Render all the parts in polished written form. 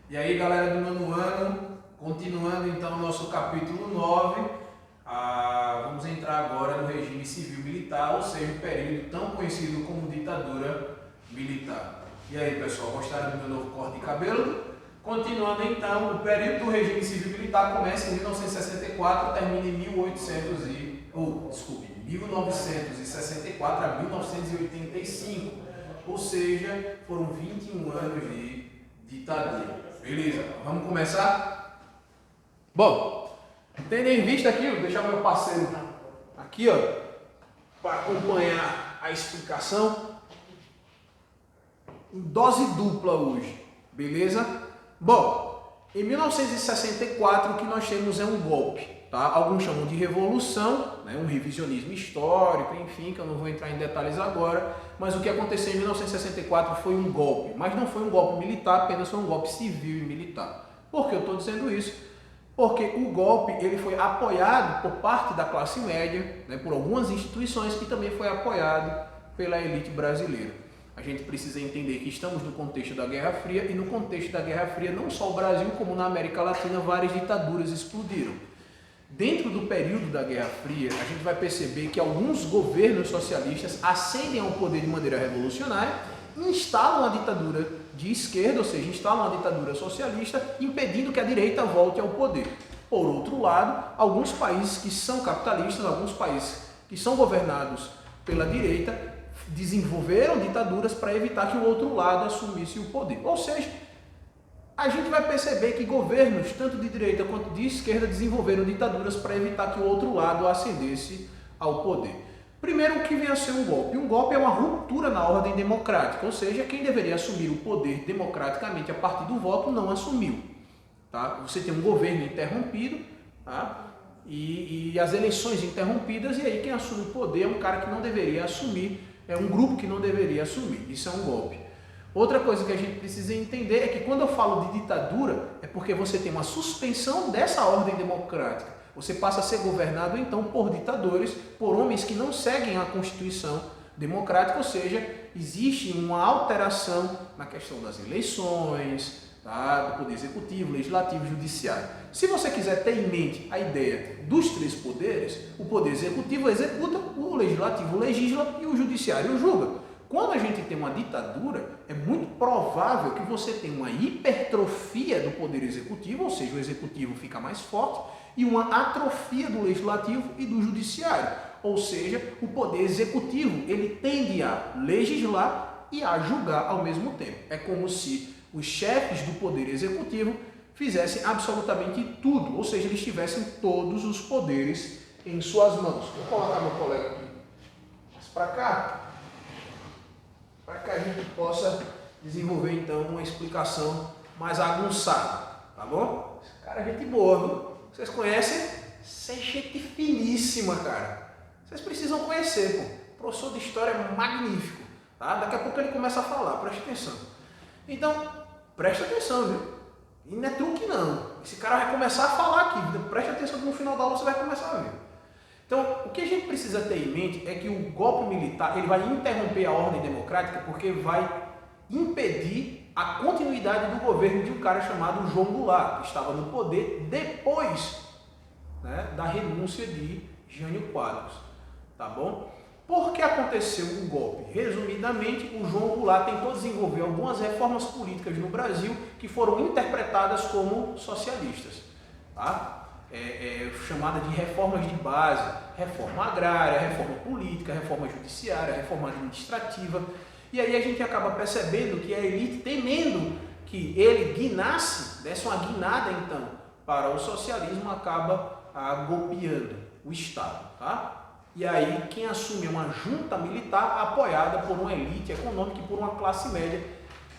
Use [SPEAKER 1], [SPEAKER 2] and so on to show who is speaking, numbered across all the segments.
[SPEAKER 1] E aí, galera do nono ano, continuando então o nosso capítulo 9, vamos entrar agora no regime civil militar, ou seja, o período tão conhecido como ditadura militar. E aí, pessoal, gostaram do meu novo corte de cabelo? Continuando então, o período do regime civil militar começa em 1964 e termina em 1964 a 1985, ou seja, foram 21 anos de ditadura. Beleza, vamos começar? Bom, tendo em vista aqui, vou deixar meu parceiro aqui, ó, para acompanhar a explicação em dose dupla hoje, beleza? Bom, em 1964 o que nós temos é um golpe, tá? Alguns chamam de revolução, né? Um revisionismo histórico, enfim, que eu não vou entrar em detalhes agora, mas o que aconteceu em 1964 foi um golpe, mas não foi um golpe militar, apenas foi um golpe civil e militar. Por que eu estou dizendo isso? Porque o golpe ele foi apoiado por parte da classe média, né, por algumas instituições, e também foi apoiado pela elite brasileira. A gente precisa entender que estamos no contexto da Guerra Fria, e no contexto da Guerra Fria, não só o Brasil, como na América Latina, várias ditaduras explodiram. Dentro do período da Guerra Fria, a gente vai perceber que alguns governos socialistas ascendem ao poder de maneira revolucionária, instalam a ditadura de esquerda, ou seja, instalam a ditadura socialista, impedindo que a direita volte ao poder. Por outro lado, alguns países que são capitalistas, alguns países que são governados pela direita, desenvolveram ditaduras para evitar que o outro lado assumisse o poder. Ou seja, a gente vai perceber que governos, tanto de direita quanto de esquerda, desenvolveram ditaduras para evitar que o outro lado ascendesse ao poder. Primeiro, o que vem a ser um golpe? Um golpe é uma ruptura na ordem democrática, ou seja, quem deveria assumir o poder democraticamente a partir do voto não assumiu. Tá? Você tem um governo interrompido, tá? E as eleições interrompidas, e aí quem assume o poder é um cara que não deveria assumir, é um grupo que não deveria assumir. Isso é um golpe. Outra coisa que a gente precisa entender é que quando eu falo de ditadura, é porque você tem uma suspensão dessa ordem democrática. Você passa a ser governado, então, por ditadores, por homens que não seguem a Constituição democrática, ou seja, existe uma alteração na questão das eleições, tá? Do poder executivo, legislativo e judiciário. Se você quiser ter em mente a ideia dos três poderes, o poder executivo executa, o legislativo legisla e o judiciário julga. Quando a gente tem uma ditadura, é muito provável que você tenha uma hipertrofia do poder executivo, ou seja, o executivo fica mais forte, e uma atrofia do legislativo e do judiciário. Ou seja, o poder executivo ele tende a legislar e a julgar ao mesmo tempo. É como se os chefes do poder executivo fizessem absolutamente tudo, ou seja, eles tivessem todos os poderes em suas mãos. Vou colocar meu colega aqui mais para cá, para que a gente possa desenvolver então uma explicação mais aguçada, tá bom? Esse cara é gente boa, viu? Vocês conhecem? Isso é gente finíssima, cara. Vocês precisam conhecer, pô. O professor de história é magnífico, tá? Daqui a pouco ele começa a falar, preste atenção. Então, preste atenção, viu? E não é truque não. Esse cara vai começar a falar aqui, preste atenção que no final da aula você vai começar a ver. Então, o que a gente precisa ter em mente é que o golpe militar ele vai interromper a ordem democrática porque vai impedir a continuidade do governo de um cara chamado João Goulart, que estava no poder depois, né, da renúncia de Jânio Quadros. Tá bom? Por que aconteceu o golpe? Resumidamente, o João Goulart tentou desenvolver algumas reformas políticas no Brasil que foram interpretadas como socialistas. Tá? Chamada de reformas de base, reforma agrária, reforma política, reforma judiciária, reforma administrativa. E aí a gente acaba percebendo que a elite, temendo que ele guinasse, desse uma guinada então para o socialismo, acaba golpeando o Estado. Tá? E aí quem assume é uma junta militar apoiada por uma elite econômica e por uma classe média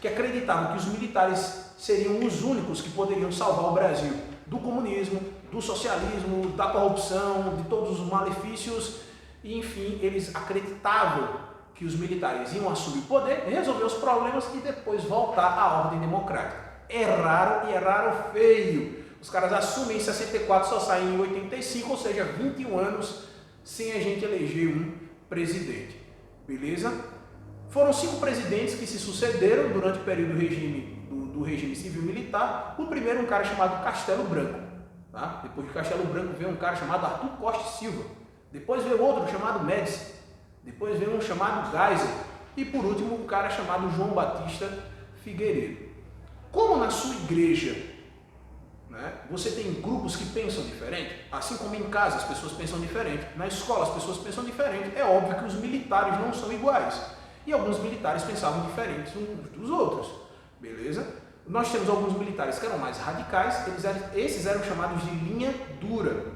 [SPEAKER 1] que acreditavam que os militares seriam os únicos que poderiam salvar o Brasil do comunismo, do socialismo, da corrupção, de todos os malefícios, e enfim, eles acreditavam que os militares iam assumir o poder, resolver os problemas e depois voltar à ordem democrática. Erraram e erraram feio. Os caras assumem em 64, só saem em 85, ou seja, 21 anos sem a gente eleger um presidente. Beleza? Foram 5 presidentes que se sucederam durante o período do regime civil-militar. O primeiro, um cara chamado Castelo Branco. Tá? Depois de Castelo Branco veio um cara chamado Arthur Costa e Silva. Depois veio outro chamado Médici. Depois veio um chamado Geisel. E por último, um cara chamado João Batista Figueiredo. Como na sua igreja, né, você tem grupos que pensam diferente, assim como em casa as pessoas pensam diferente, na escola as pessoas pensam diferente, é óbvio que os militares não são iguais. E alguns militares pensavam diferentes uns dos outros, beleza? Nós temos alguns militares que eram mais radicais, esses eram chamados de linha dura.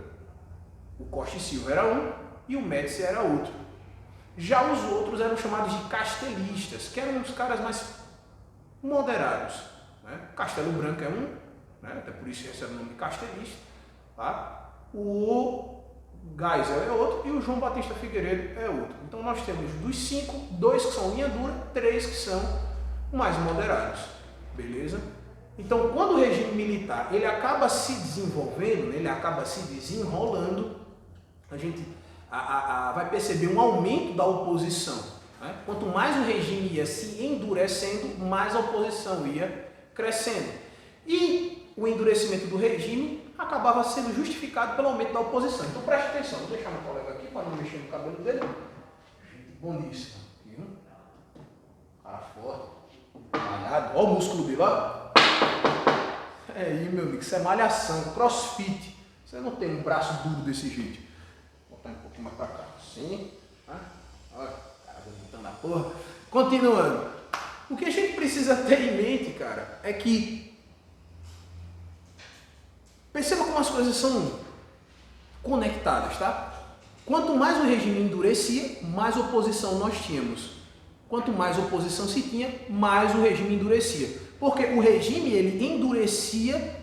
[SPEAKER 1] O Costa e Silva era um e o Médici era outro. Já os outros eram chamados de castelistas, que eram os caras mais moderados. Né? Castelo Branco é um, né? Até por isso recebe o nome de castelista. Tá? O Geisel é outro e o João Batista Figueiredo é outro. Então nós temos dos 5, 2 que são linha dura, 3 que são mais moderados. Beleza? Então quando o regime militar ele acaba se desenvolvendo, né? Ele acaba se desenrolando, a gente vai perceber um aumento da oposição. Né? Quanto mais o regime ia se endurecendo, mais a oposição ia crescendo. E o endurecimento do regime acabava sendo justificado pelo aumento da oposição. Então preste atenção, vou deixar meu colega aqui para não mexer no cabelo dele. Gente boníssima. Cara forte, malhado. Olha o músculo dele, ó. É aí, meu amigo, isso é malhação, crossfit. Você não tem um braço duro desse jeito. Vou botar um pouquinho mais para cá. Assim. Tá? Olha, cara bonitão da porra. Continuando. O que a gente precisa ter em mente, cara, é que perceba como as coisas são conectadas, tá? Quanto mais o regime endurecia, mais oposição nós tínhamos. Quanto mais oposição se tinha, mais o regime endurecia. Porque o regime ele endurecia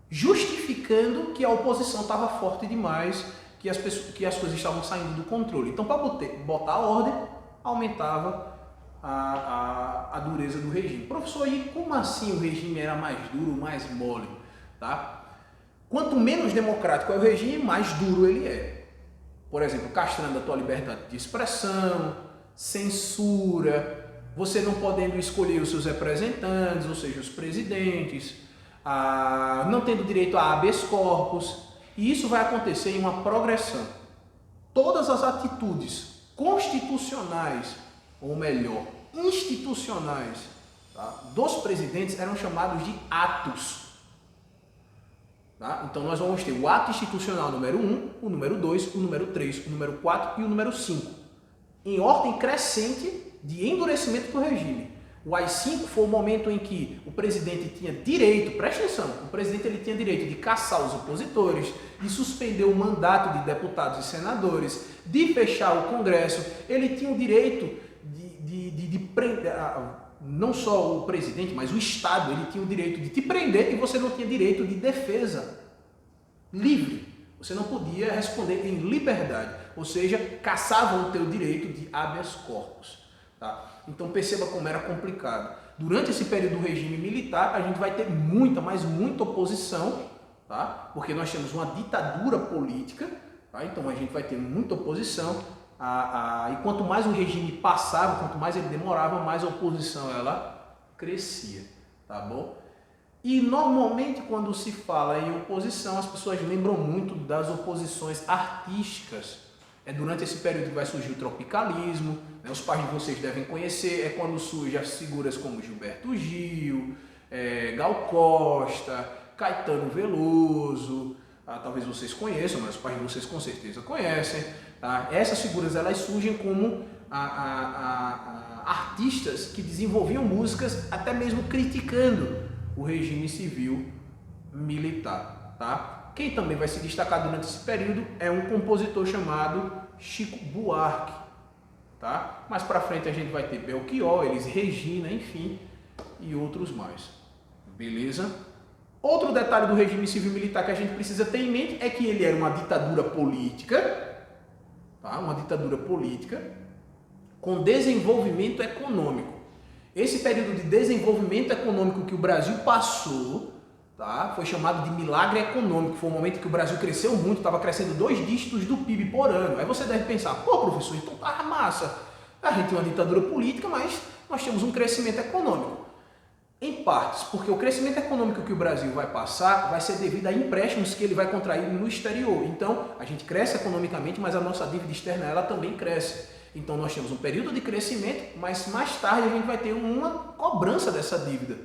[SPEAKER 1] justificando que a oposição estava forte demais, que as coisas estavam saindo do controle. Então, para botar a ordem, aumentava a dureza do regime. Professor, e como assim o regime era mais duro, mais mole? Tá? Quanto menos democrático é o regime, mais duro ele é. Por exemplo, castrando a tua liberdade de expressão, censura, você não podendo escolher os seus representantes, ou seja, os presidentes, não tendo direito a habeas corpus, e isso vai acontecer em uma progressão. Todas as atitudes constitucionais, ou melhor, institucionais, tá, dos presidentes eram chamados de atos. Tá? Então nós vamos ter o ato institucional número 1, o número 2, o número 3, o número 4 e o número 5, em ordem crescente de endurecimento do regime. O AI-5 foi o momento em que o presidente tinha direito, preste atenção, o presidente ele tinha direito de caçar os opositores, de suspender o mandato de deputados e senadores, de fechar o Congresso, ele tinha o direito de prender, não só o presidente, mas o Estado, ele tinha o direito de te prender e você não tinha direito de defesa livre. Você não podia responder em liberdade, ou seja, caçavam o teu direito de habeas corpus. Tá? Então perceba como era complicado. Durante esse período do regime militar, a gente vai ter muita, mas muita oposição, tá? Porque nós temos uma ditadura política, tá? Então a gente vai ter muita oposição. E quanto mais o regime passava, quanto mais ele demorava, mais a oposição ela crescia, tá bom? E normalmente quando se fala em oposição, as pessoas lembram muito das oposições artísticas. É durante esse período que vai surgir o tropicalismo, né? Os pais de vocês devem conhecer, é quando surgem as figuras como Gilberto Gil, Gal Costa, Caetano Veloso, talvez vocês conheçam, mas os pais de vocês com certeza conhecem. Tá? Essas figuras elas surgem como artistas que desenvolviam músicas até mesmo criticando o regime civil militar. Tá? Quem também vai se destacar durante esse período é um compositor chamado Chico Buarque. Tá? Mais para frente a gente vai ter Belchior, Elis Regina, enfim, e outros mais. Beleza? Outro detalhe do regime civil militar que a gente precisa ter em mente é que ele era uma ditadura política, tá? Uma ditadura política com desenvolvimento econômico. Esse período de desenvolvimento econômico que o Brasil passou, tá? Foi chamado de milagre econômico. Foi um momento que o Brasil cresceu muito, estava crescendo 2 dígitos do PIB por ano. Aí você deve pensar, pô professor, então tá massa, A gente tem uma ditadura política, mas nós temos um crescimento econômico. Em partes, porque o crescimento econômico que o Brasil vai passar vai ser devido a empréstimos que ele vai contrair no exterior. Então, a gente cresce economicamente, mas a nossa dívida externa ela também cresce. Então, nós temos um período de crescimento, mas mais tarde a gente vai ter uma cobrança dessa dívida,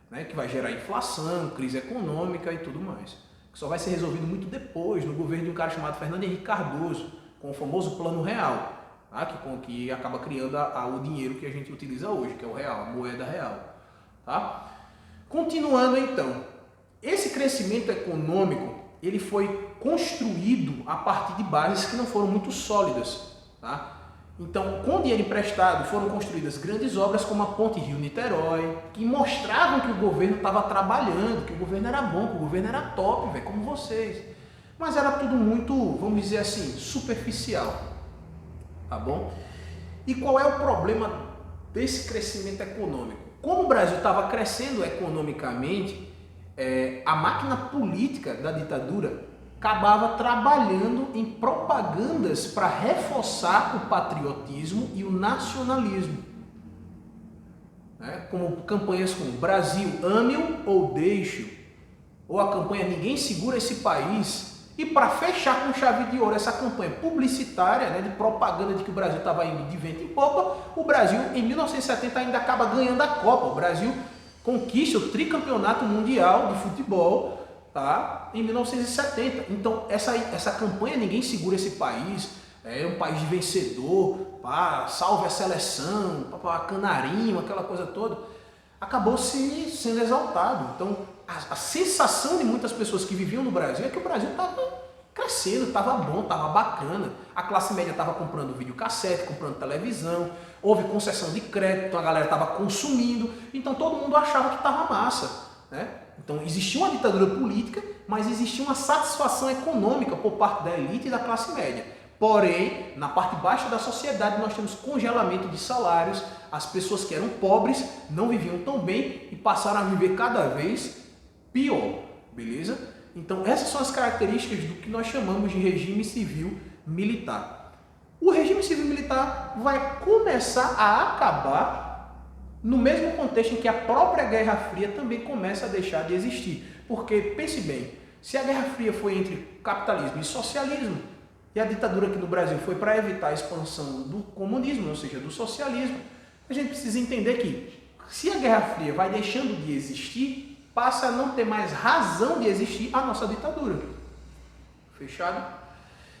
[SPEAKER 1] né, que vai gerar inflação, crise econômica e tudo mais. Que só vai ser resolvido muito depois, no governo de um cara chamado Fernando Henrique Cardoso, com o famoso Plano Real, tá, que acaba criando o dinheiro que a gente utiliza hoje, que é o real, a moeda real. Tá? Continuando então, esse crescimento econômico ele foi construído a partir de bases que não foram muito sólidas. Tá? Então, com dinheiro emprestado foram construídas grandes obras como a Ponte Rio-Niterói, que mostravam que o governo estava trabalhando, que o governo era bom, que o governo era top, véio, como vocês. Mas era tudo muito, vamos dizer assim, superficial. Tá bom? E qual é o problema desse crescimento econômico? Como o Brasil estava crescendo economicamente, a máquina política da ditadura acabava trabalhando em propagandas para reforçar o patriotismo e o nacionalismo. Como campanhas como Brasil, ame-o ou deixe-o, ou a campanha Ninguém Segura Esse País. E para fechar com chave de ouro essa campanha publicitária, né, de propaganda de que o Brasil estava indo de vento em popa, o Brasil em 1970 ainda acaba ganhando a Copa. O Brasil conquista o tricampeonato mundial de futebol, tá, em 1970. Então essa campanha Ninguém Segura Esse País, é um país de vencedor, pá, salve a seleção, pá, canarinho, aquela coisa toda, acabou sendo exaltado. Então a sensação de muitas pessoas que viviam no Brasil é que o Brasil estava crescendo, estava bom, estava bacana. A classe média estava comprando videocassete, comprando televisão, houve concessão de crédito, a galera estava consumindo, então todo mundo achava que estava massa, né? Então existia uma ditadura política, mas existia uma satisfação econômica por parte da elite e da classe média. Porém, na parte baixa da sociedade nós temos congelamento de salários, as pessoas que eram pobres não viviam tão bem e passaram a viver cada vez pior, beleza? Então essas são as características do que nós chamamos de regime civil militar. O regime civil militar vai começar a acabar no mesmo contexto em que a própria Guerra Fria também começa a deixar de existir. Porque, pense bem, se a Guerra Fria foi entre capitalismo e socialismo, e a ditadura aqui no Brasil foi para evitar a expansão do comunismo, ou seja, do socialismo, a gente precisa entender que se a Guerra Fria vai deixando de existir, passa a não ter mais razão de existir a nossa ditadura. Fechado?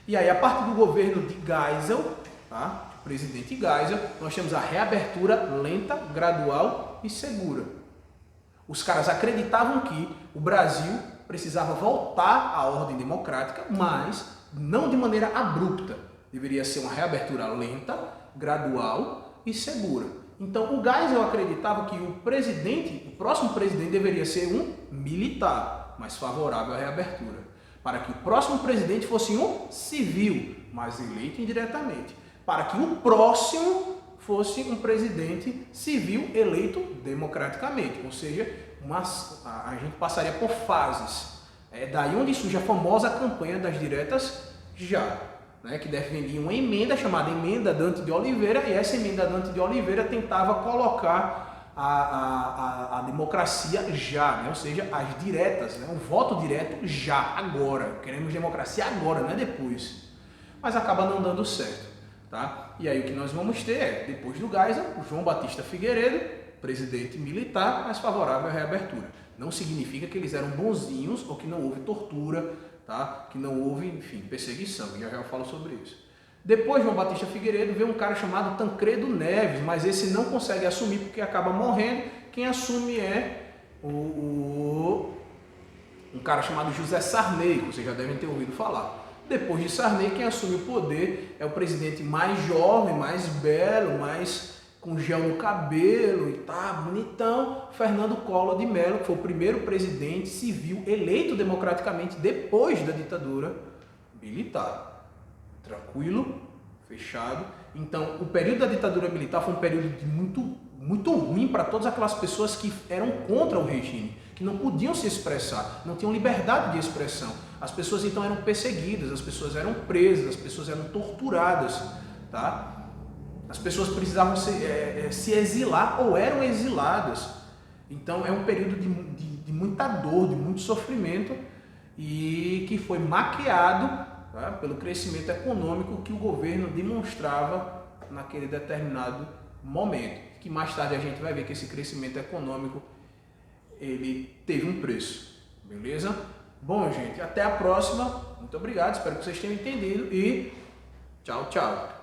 [SPEAKER 1] E aí, a partir do governo de Geisel, tá? O presidente Geisel, nós temos a reabertura lenta, gradual e segura. Os caras acreditavam que o Brasil precisava voltar à ordem democrática, mas não de maneira abrupta. Deveria ser uma reabertura lenta, gradual e segura. Então, o Geisel acreditava que o próximo presidente deveria ser um militar, mas favorável à reabertura, para que o próximo presidente fosse um civil, mas eleito indiretamente, para que o próximo fosse um presidente civil eleito democraticamente, ou seja, a gente passaria por fases. É daí onde surge a famosa campanha das diretas já, né, que defendia uma emenda chamada Emenda Dante de Oliveira, e essa Emenda Dante de Oliveira tentava colocar a democracia já, né, ou seja, as diretas, né, o voto direto já, agora. Queremos democracia agora, não é depois. Mas acaba não dando certo. Tá? E aí o que nós vamos ter é, depois do Geisel, o João Batista Figueiredo, presidente militar, mas favorável à reabertura. Não significa que eles eram bonzinhos ou que não houve tortura, tá? Que não houve, enfim, perseguição. Já eu falo sobre isso. Depois de João Batista Figueiredo veio um cara chamado Tancredo Neves, mas esse não consegue assumir porque acaba morrendo. Quem assume é um cara chamado José Sarney, que vocês já devem ter ouvido falar. Depois de Sarney, quem assume o poder é o presidente mais jovem, mais belo, mais com gel no cabelo e tá bonitão, Fernando Collor de Mello, que foi o primeiro presidente civil eleito democraticamente depois da ditadura militar. Tranquilo? Fechado? Então, o período da ditadura militar foi um período muito ruim para todas aquelas pessoas que eram contra o regime, que não podiam se expressar, não tinham liberdade de expressão. As pessoas então eram perseguidas, as pessoas eram presas, as pessoas eram torturadas, tá? As pessoas precisavam se exilar ou eram exiladas. Então é um período de muita dor, de muito sofrimento e que foi maquiado, tá, pelo crescimento econômico que o governo demonstrava naquele determinado momento. Que mais tarde a gente vai ver que esse crescimento econômico ele teve um preço, beleza? Bom, gente, até a próxima. Muito obrigado, espero que vocês tenham entendido e tchau, tchau.